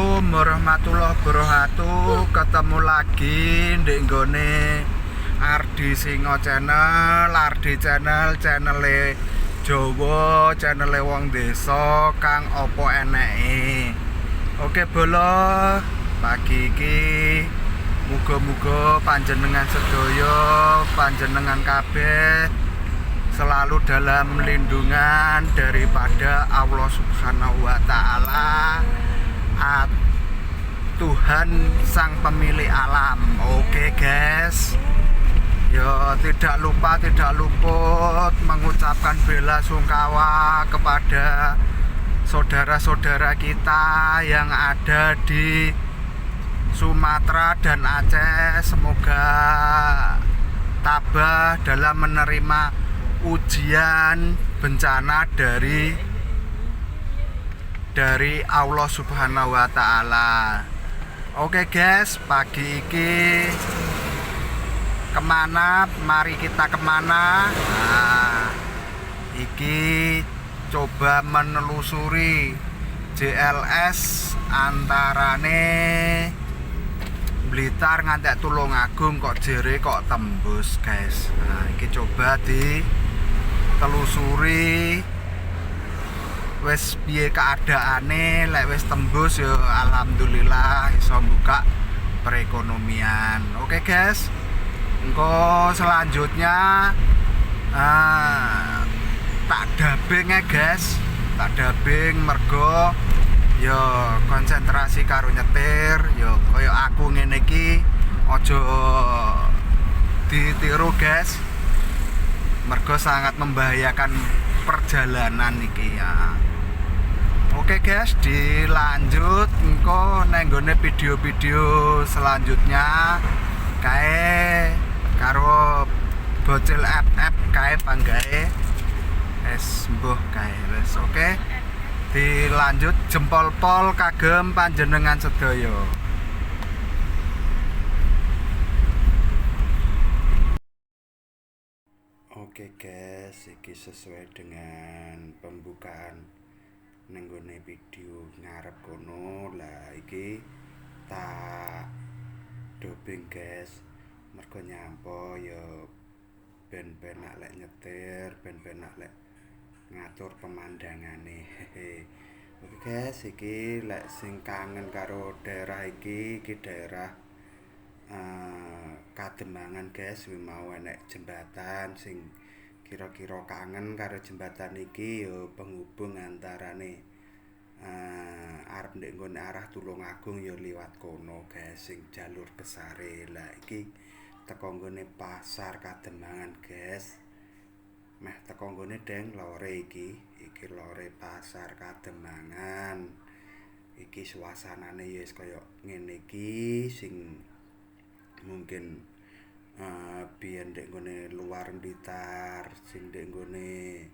Assalamualaikum warahmatullahi wabarakatuh. Ketemu lagi di nggone Ardi Singo channel, channele Jawa, channele wong desa kang opo eneke. Oke bolo, pagi iki muga-muga panjenengan sedaya, panjenengan kabeh selalu dalam lindungan daripada Allah Subhanahu wa Ta'ala, Tuhan sang pemilik alam. Oke guys, ya tidak luput mengucapkan bela sungkawa kepada saudara-saudara kita yang ada di Sumatera dan Aceh. Semoga tabah dalam menerima ujian bencana dari Allah Subhanahu wa Ta'ala. Oke guys, pagi iki kemana? Mari kita kemana? Nah, iki coba menelusuri JLS antarane Blitar ngantek Tulungagung, kok jere kok tembus guys. Nah, iki coba ditelusuri wis piye keadaane. Lek wis tembus ya alhamdulillah iso buka perekonomian. Oke guys, engko selanjutnya tak dubbing ya guys, tak dubbing mergo yo konsentrasi karo nyetir. Yo koyo aku ngene iki aja ditiru guys, mergo sangat membahayakan perjalanan iki ya. Oke guys, dilanjut engko nang nggone video-video selanjutnya kae karo bocil FF kae panggae es mbuh kae wis. Oke, dilanjut jempol pol kagem panjenengan sedaya. Oke guys, iki sesuai dengan pembukaan nenggone video ngarep kono. Lah iki tak dubbing guys, mergo nyampo ya ben penak lek nyetir, ben penak lek ngatur pemandangane. Oke guys, iki lek sing kangen karo daerah iki daerah Kademangan guys. Mau enek jembatan sing kira-kira kangen karo jembatan iki ya penghubung antarane arep ndek nggone arah Tulungagung ya liwat kono guys, sing jalur besare. Lah iki teko nggone pasar Kademangan guys, meh teko nggone deng lore iki lore pasar Kademangan. Iki suasanane ya wis kaya ngene iki, sing mungkin biyen ndek nggone luar Blitar, sing ndek nggone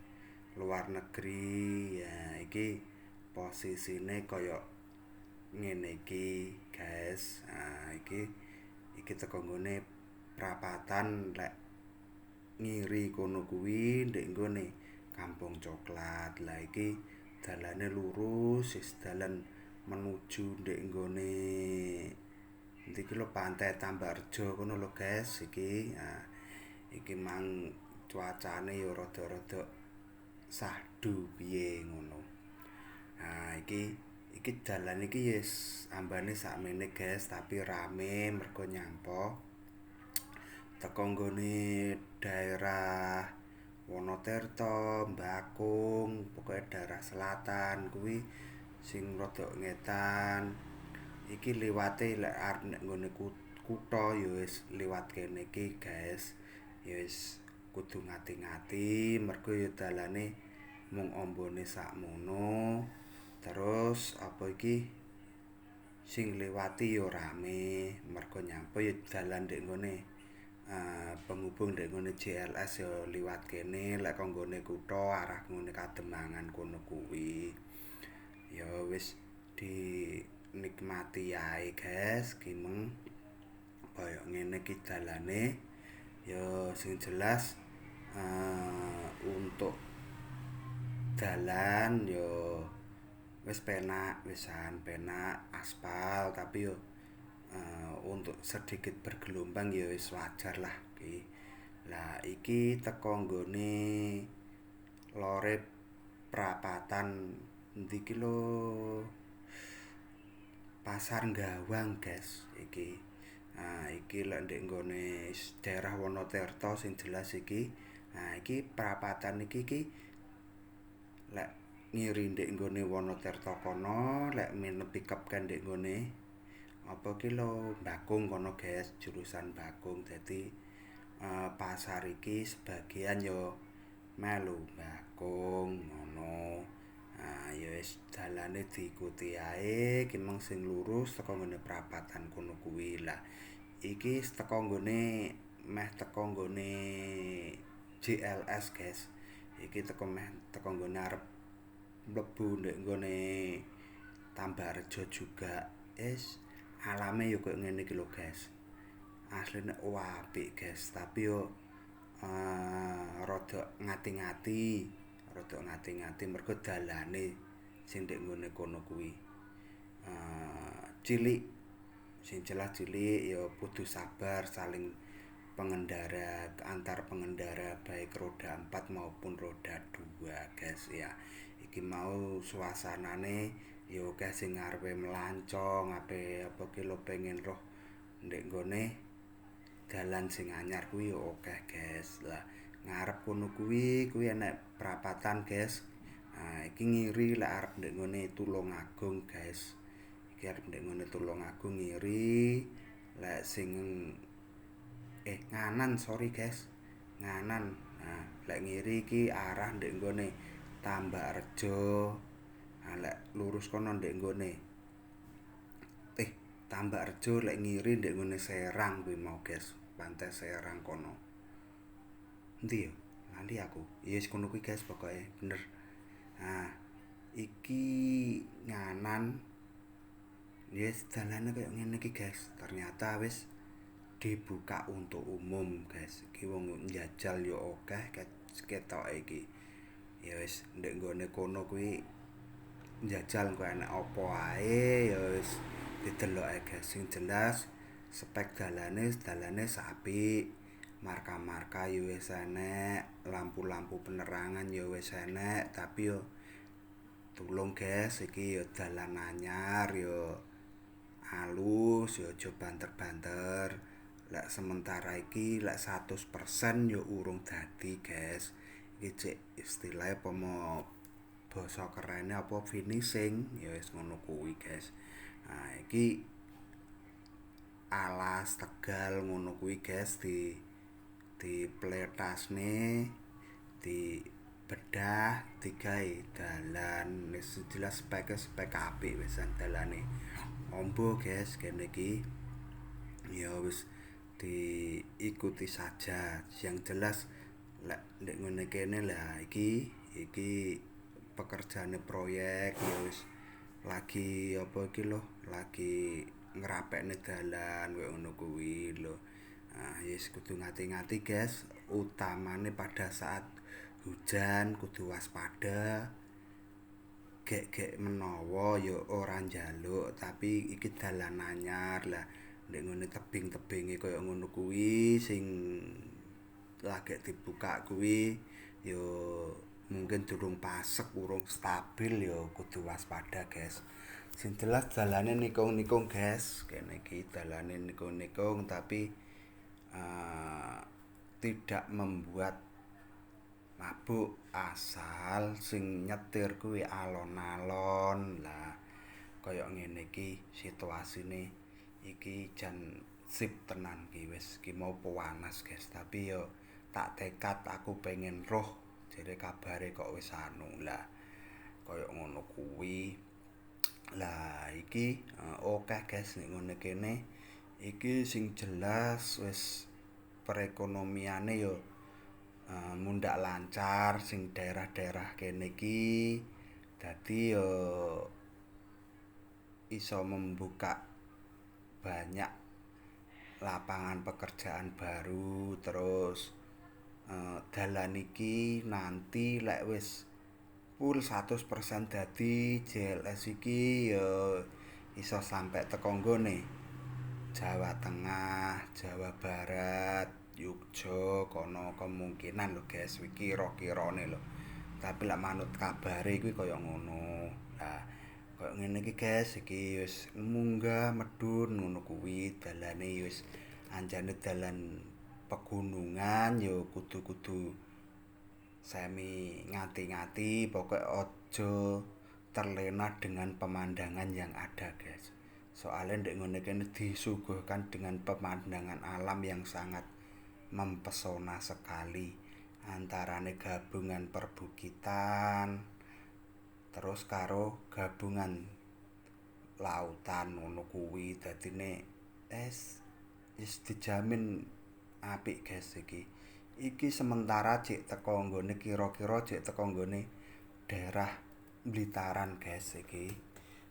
luar negeri ya. Iki posisine kaya ngene iki guys. Nah, iki teko nggone prapatan lek ngiri kono kuwi ndek nggone Kampung Coklat. Lah iki dalane lurus, wis dalan menuju ndek nggone iki lho Pantai Tambarjo kono lho guys iki. Nah, iki mang cuacane ya rada-rada sahdu piye ngono. Nah, iki dalan iki yes ambane sakmene guys, tapi rame mergo nyampo teko nggone daerah Wonotirto, Bakung, pokoknya daerah selatan kuwi sing rada ngetan. Iki liwate lek arep nek nggone kutha ya wis liwat kene iki guys. Ya wis kudu ngati-ngati mergo ya dalane mung ambone sakmono. Terus apa iki sing liwati ya rame mergo nyampe ya dalan ndek nggone penghubung ndek nggone JLS ya liwat kene. Lek kok nggone kutha arah nggone Kademangan kono kuwi ya wis dinikmati ae guys. Kimeng kaya ngene iki dalane ya sing jelas untuk dalan ya wis penak, wisan penak aspal tapi yo untuk sedikit bergelombang ya wis wajar lah iki. Lah iki teko nggone lore prapatan endi iki lho Pasar Gawang, guys, iki. Nah, iki lek ndek nggone daerah Wonotirto sing jelas iki. Nah, iki prapatan iki lek ngiri ndek nggone Wonotirto kono, lek pick up kan ndek nggone apa ki lho Bakung kono, guys, jurusan Bakung. Dadi pasar iki sebagian yo melu Bakung ngono. Nah, ya wis dalane diikuti ae ki mung sing lurus teko nggone prapatan kono kuwi. Lah iki teko nggone meh teko nggone JLS, guys. Iki teko nggone arep mlebu ndek nggone Tambakrejo juga. Alame yo koyo ngene iki lho, guys. Asline apik, guys, tapi yo rada ngati-ngati mergo dalane sing ndek nggone kono kuwi cilik, sing jelas cilik ya kudu sabar saling pengendara antar pengendara baik roda 4 maupun roda 2, guys ya. Iki mau suasanane ya akeh sing ngarepe melancong apa ki lho pengen roh ndek nggone dalan sing anyar kuwi ya akeh, guys. Lah ngarep kono kuwi enek prapatan, guys. Nah, iki ngiri lek arep ndek ngene Tulungagung, guys. Iki arep ndek ngene Tulungagung ngiri lek sing Nganan, sorry, guys. Nganan. Nah, lek ngiri iki arah ndek nggone Tambakrejo. Nah, lek lurus kono ndek nggone Tambakrejo lek ngiri ndek ngene Serang kuwi mau, guys. Pantai Serang kono. Endi ya? Lali aku. Iya wis kono kuwi, guys, pokoke bener. Nah, iki Nganan. Yes, dalane koyo ngene iki, guys. Ternyata wis dibuka untuk umum, guys. Iki wong njajal yo akeh ketoke iki. Ya wis ndek nggone kono kuwi njajal kok enek apa ae ya wis didelok ae, guys. Sing jelas spek dalane apik. Marka-marka yo wis enek, lampu-lampu penerangan yo wis enek, tapi yo tulung, guys, iki yo dalan anyar yo halus yo aja banter-banter. Lek sementara iki lek 100% yo urung dadi, guys. Iki cek istilahe pomo basa kerene apa finishing ya wis ngono kuwi, guys. Nah, iki alas Tegal ngono kuwi, guys, di pletasne di bedah digawe dalan wis jelas spek apik wisan dalane ombo, guys. Kene iki ya wis diikuti saja yang jelas lek ndek ngene kene lah iki pekerjaane proyek ya wis lagi apa iki lho lagi ngrapekne dalan koyo ngono kuwi lho. Nah, yes kudu ngati-ngati, guys. Utamane pada saat hujan kudu waspada. Gek menawa ya ora njaluk, tapi iki dalan anyar lah. Ndek ngene tebing-tebinge koyo ngono kuwi sing lagi dibuka kuwi ya mungkin durung pasek, urung stabil ya kudu waspada, guys. Sing jelas dalane nikung-nikung, guys. Kene iki dalane nikung-nikung tapi tidak membuat mabuk asal sing nyetir kuwi alon-alon. Lah kaya ngene iki situasine iki jan sip tenan iki wis iki mau pewanas, guys, tapi yo tak tekad aku pengen roh jere kabare kok wis anu. Lah kaya ngono kuwi. Lah iki akeh, guys, nek ngene kene iki sing jelas wis perekonomiane yo mundak lancar sing daerah-daerah kene iki dadi yo iso membuka banyak lapangan pekerjaan baru. Terus dalan iki nanti lek wis full 100% dadi JLS iki ya iso sampe teko nggone Jawa Tengah, Jawa Barat, Yogya, kono kemungkinan lho guys, iki kira-kirane lho. Tapi lek manut kabare kuwi kaya ngono. Nah, kaya ngene iki guys, iki wis munggah medhun ngono kuwi dalane wis anjane dalan pegunungan ya kudu-kudu semi ngati-ngati, pokok aja terlena dengan pemandangan yang ada guys. Soalnya ndek ngene kene disuguhkan dengan pemandangan alam yang sangat mempesona sekali. Antarane gabungan perbukitan terus karo gabungan lautan ngono kuwi dadine wis dijamin apik guys iki. Iki sementara cek teko nggone kira-kira cek teko nggone daerah Blitaran guys iki.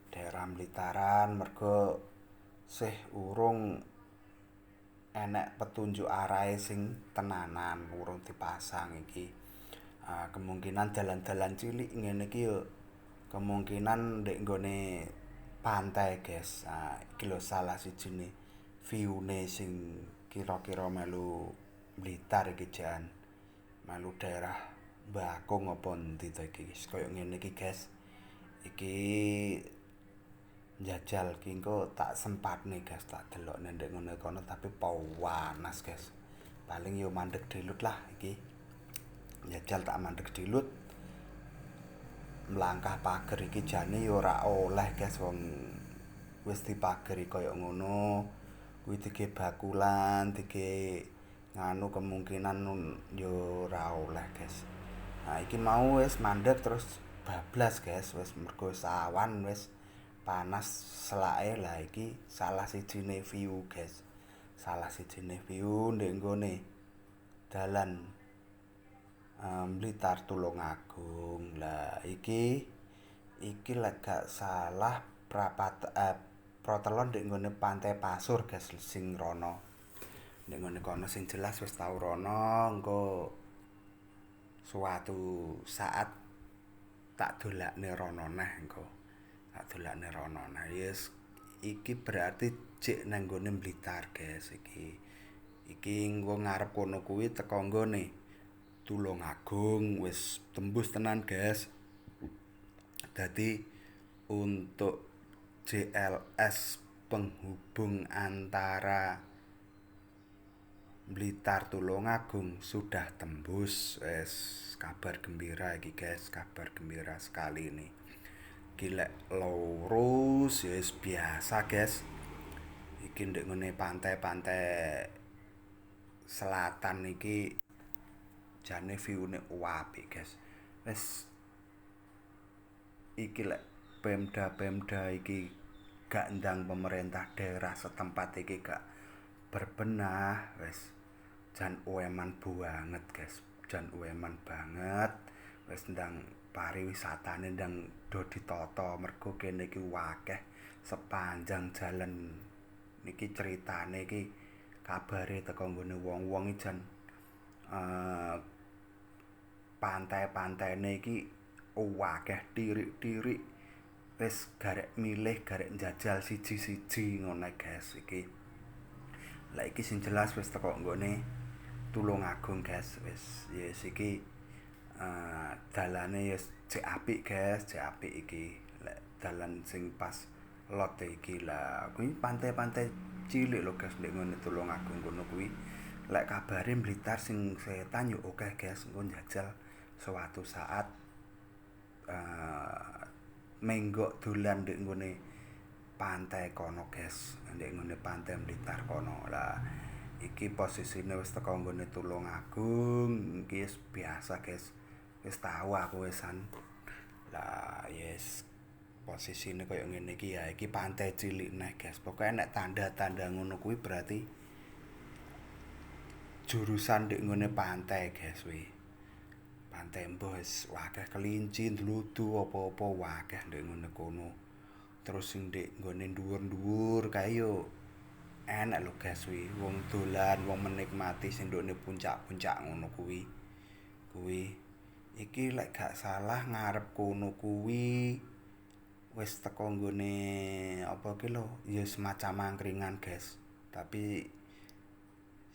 Daerah Blitaran mergo sih urung enek petunjuk arahe sing tenanan, urung dipasang iki. Kemungkinan dalan-dalan cilik ngene iki yo kemungkinan ndek nggone pantai guys. Iki lho salah sijine view-ne sing kira-kira melu Blitar iki jan. Melu daerah Bakung apa endi to iki guys. Kaya ngene iki guys. Iki njajal ki engko tak sempatne guys, tak delokne ndek ngono kono tapi panas guys. Paling yo mandeg dilut lah iki. Njajal tak mandeg dilut. Mlangkah pager iki jane yo ora oleh guys wong wis dipageri kaya ngono. Kuwi dige bakulan, dige nganu kemungkinan yo ora oleh guys. Nah iki mau wis mandeg terus bablas guys, wis mergo sawan wis panas selake lah iki salah sijine view guys. Salah sijine view ndek nggone dalan Blitar Tulungagung. Lah iki lek gak salah Protelon ndek nggone Pantai Pasur guys sing rono. Ndek ngene kono sing jelas wis tau rono engko suatu saat tak dolakne rono neh engko. Tak dolakne rono. Nah, yes iki berarti jek nang nggone Blitar guys iki. Iki engko ngarep kono kuwi teko nggone Tulungagung wis tembus tenan guys. Dadi untuk JLS penghubung antara Blitar Tulungagung sudah tembus. Wes kabar gembira iki guys, kabar gembira sekali ini. Gilek lurus ya biasa guys. Iki ndek ngene pantai-pantai selatan iki jane view-ne apik guys. Wes iki lek Pemda iki gak ndang pemerintah daerah setempat iki gak berbenah wes jan ueman banget guys. Jan ueman banget. Wes ndang pariwisatane ndang do ditata mergo kene iki akeh sepanjang jalan niki ceritane iki kabare teko nggone wong-wong iki jan pantai-pantaine iki akeh tirik-tirik wis garek milih garek njajal siji-siji ngono guys iki. Lah iki sing jelas wis teko nggone Tulungagung guys wis yes iki dalane ya cek apik guys, cek apik iki. Lek dalan sing pas lot iki lah. Kuwi pantai-pantai cilik lho guys ndek ngene Tulungagung kono kuwi. Lek kabare Blitar sing setan yo akeh guys, engko njajal suatu saat menggok dolan ndek ngene pantai kono guys, ndek ngene pantai Blitar kono. Lah iki posisine wis teko nggone Tulungagung, iki wis biasa guys. Wis tau aku wisan. Lah yes posisine koyo ngene iki ya, iki pantai cilik neh guys. Pokoke nek tanda-tanda ngono kuwi berarti jurusan ndek ngene pantai guys kuwi. Pantai mbah wis akeh kelinci, ndludu apa-apa akeh ndek ngene kono. Terus sing ndek nggone dhuwur-dhuwur kae yo enak lho guys kuwi. Wong dolan, wong menikmati sing ndekne puncak-puncak ngono kuwi. Kuwi Iki lek gak salah ngarep kono kuwi wis teko nggone apa ki lho, ya semacam angkringan, guys. Tapi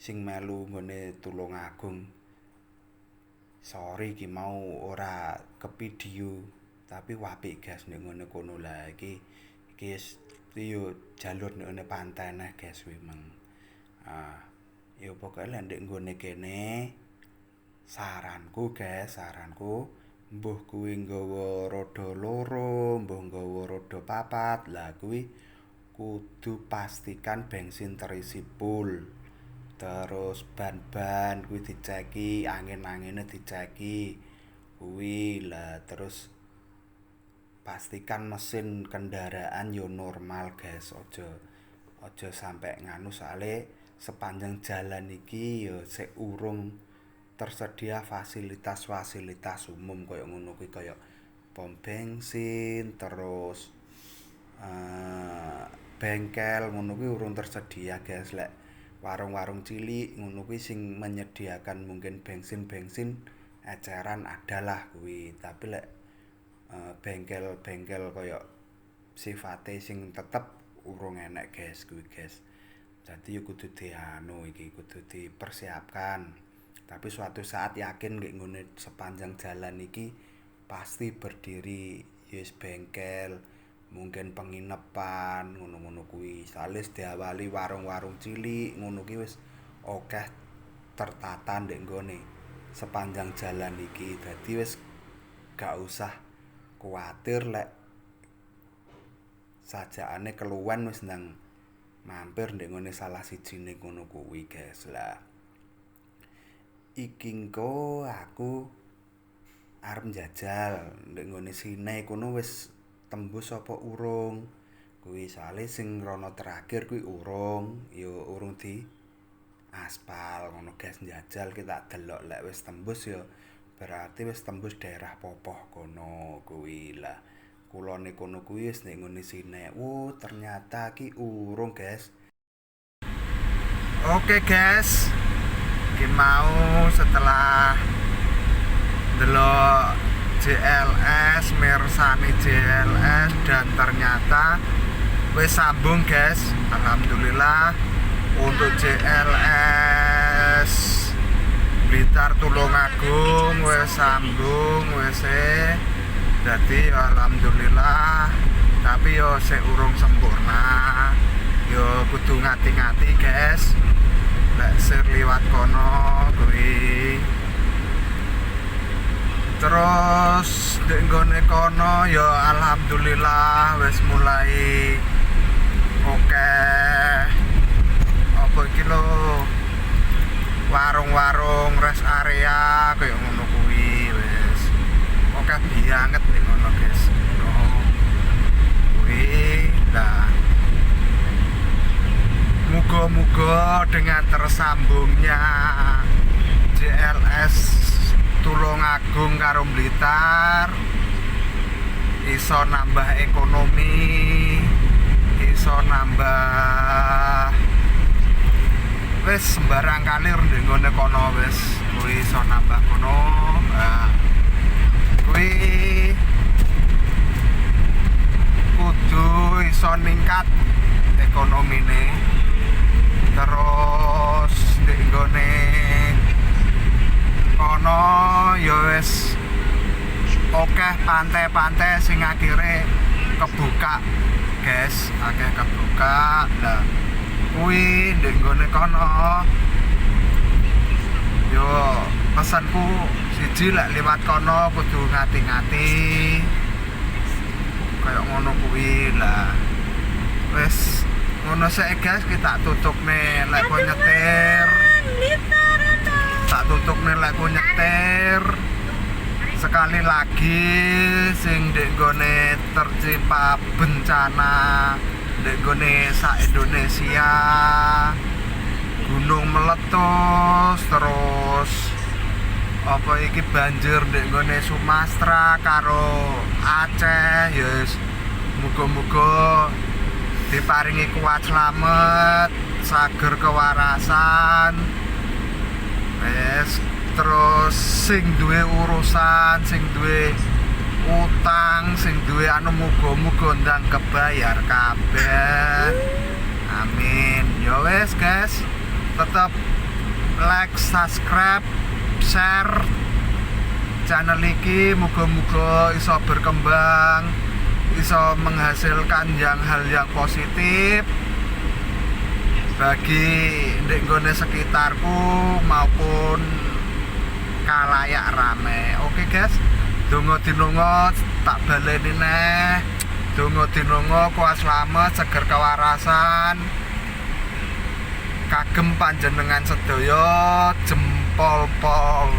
sing melu nggone Tulungagung. Sorry ki mau ora kepidio, tapi apik guys nek ngene kono lah iki yo jalur nek ngene pantai neh guys memang. Yo pokoke lek ndek nggone kene saranku guys, mbuh kuwi nggawa roda loro, mbuh nggawa roda papat, lah kuwi kudu pastikan bensin terisi full. Terus ban-ban kuwi diceki, angin-angine diceki. Kuwi lah terus pastikan mesin kendaraan yo normal guys, aja sampai nganu soalnya sepanjang jalan iki yo sik urung tersedia fasilitas-fasilitas umum kaya ngono kuwi kaya pom bensin, terus bengkel ngono kuwi urung tersedia guys. Lek warung-warung cilik ngono kuwi sing menyediakan mungkin bensin eceran adalah kuwi, tapi lek bengkel-bengkel kaya sifate sing tetep urung enek guys kuwi guys. Jadi yo kudu dianu iki kudu dipersiapkan. Tapi suatu saat yakin nggih ngene sepanjang jalan iki pasti berdiri yes bengkel, mungkin penginapan ngono-ngono kuwi. Salis diawali warung-warung cilik ngono kuwi wis akeh tertata ndek nggone sepanjang jalan iki. Dadi wis gak usah kuwatir lek sajakane keluwen wis ndang mampir ndek ngene salah sijine ngono kuwi guys. Lah iki engko aku arep njajal ndek nggone Sinai kono wis tembus apa urung kuwi, soalé sing rono terakhir kuwi urung di aspal ngono guys. Njajal kita delok lek wis tembus ya berarti wis tembus daerah Popoh kono kuwi. Lah kulone kono kuwi wis ndek nggone Sinai. Ternyata ki urung guys. Oke guys, iki mau setelah delok JLS, mirsani JLS dan ternyata wis sambung guys. Alhamdulillah untuk JLS Blitar Tulungagung wis sambung wis dadi alhamdulillah, tapi yo sik urung sempurna. Yo kudu ngati-ngati guys lek sir liwat kono kuwi. Terus ndek nggone kono ya alhamdulillah wis mulai oke. Apa iki lho warung-warung rest area kayak ngono kuwi wis oke banget nek ngono guys. Kuwi lah muga-muga dengan tersambungnya JLS Tulungagung karo Blitar iso nambah ekonomi, iso nambah wis sembarang kali ndek ngene kono wis kuwi iso nambah kono. Kuwi kudu iso ningkat ekonomine. Terus ndek nggone kono ya wis akeh pantai-pantai sing akhire kebuka guys, akeh kebuka. Lah kuwi ndek nggone kono yo pesanku siji lek liwat kono kudu ngati-ngati kayak ngono kuwi. Lah wis ngono sik guys, kita tutup nih lek kowe nyetir. Tak tutup nih lek kowe nyetir. Sekali lagi sing ndek nggone tertimpa bencana ndek nggone sak Indonesia, gunung meletus, terus apa iki banjir ndek nggone Sumatera karo Aceh, yes muga-muga diparingi kuat slamet, sager kewarasan. Wes terus sing duwe urusan, sing duwe utang, sing duwe anu muga-muga ndang kebayar kabeh. Amin. Ya wes guys, tetap like, subscribe, share channel iki, muga-muga iso berkembang, iso menghasilkan hal yang positif bagi ndek nggone sekitarku maupun kalayak rame. Oke guys, donga dinonga tak baleni neh. Donga dinonga kuat slamet, seger kewarasan. Kagem panjenengan sedaya jempol pol.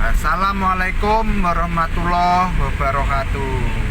Wassalamualaikum warahmatullahi wabarakatuh.